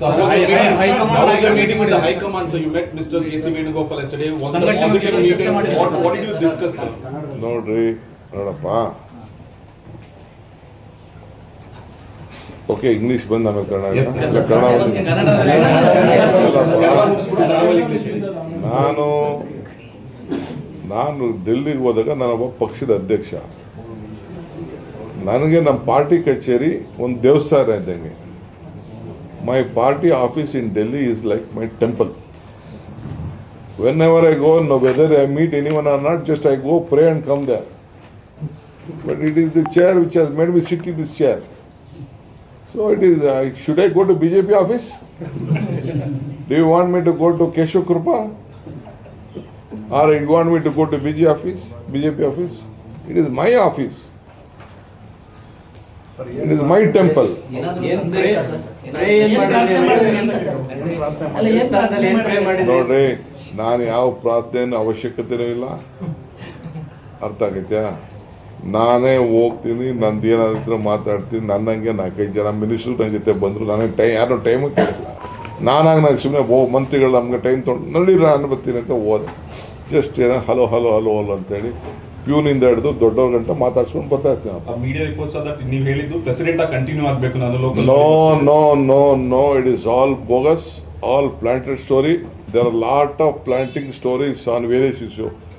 So how was your meeting with the High Command? So you met Mr. K.C. Venugopal yesterday. Was it a positive meeting? What did you discuss, sir? ನೋಡಪ್ಪ. Okay, English ಬಂದು ಆಮೇಲೆ ನಾನು ಡೆಲ್ಲಿಗೆ ಹೋದಾಗ ನಾನೊಬ್ಬ ಪಕ್ಷದ ಅಧ್ಯಕ್ಷ. ನನಗೆ ನಮ್ಮ ಪಾರ್ಟಿ ಕಚೇರಿ ಒಂದು ದೇವಸ್ಥಾನ ಇದ್ದಂಗೆ. My party office in Delhi is like my temple. Whenever I go, no, whether I meet anyone or not, just I go pray and come there. But it is the chair which has made me sit in this chair. So it is, should I go to BJP office? Do you want me to go to Keshav Krupa? Or you want me to go to BJP office? It is my office. It is my temple. ನೋಡ್ರಿ, ನಾನು ಯಾವ ಪ್ರಾರ್ಥನೆ ಅವಶ್ಯಕತೆನೂ ಇಲ್ಲ. ಅರ್ಥ ಆಗೈತ್ಯಾ? ನಾನೇ ಹೋಗ್ತೀನಿ, ನಂದೇನಾದ್ರು ಮಾತಾಡ್ತೀನಿ. ನನ್ನಂಗೆ 4-5 ಜನ ಮಿನಿಸ್ಟ್ರು ನನ್ನ ಜೊತೆ ಬಂದರು. ನನಗೆ ಯಾರು ಟೈಮು ಕೇಳಿಲ್ಲ. ನಾನು ಸುಮ್ಮನೆ ಮಂತ್ರಿಗಳು ನಮ್ಗೆ ಟೈಮ್ ತೊಗೊಂಡು ನಡೀರ ನಾನು ಬರ್ತೀನಿ ಅಂತ ಹೋದೆ. ಜಸ್ಟ್ ಏನೋ ಹಲೋ ಹಲೋ ಹಲೋ ಹಲೋ ಅಂತೇಳಿ ಪ್ಯೂನಿಂದ ಹಿಡಿದು ದೊಡ್ಡವ್ರ ಗಂಟ ಮಾತಾಡ್ಸ್ಕೊಂಡು ಬರ್ತಾ ಇರ್ತೀನಿ. ಮೀಡಿಯಾ ರಿಪೋರ್ಟ್ಸ್ ನೀವು ಹೇಳಿದ್ದು ಪ್ರೆಸಿಡೆಂಟ್ ಕಂಟಿನ್ಯೂ ಆಗಬೇಕು ನಾನು No, it is all bogus, all planted story. There are a lot of planting stories on various issues.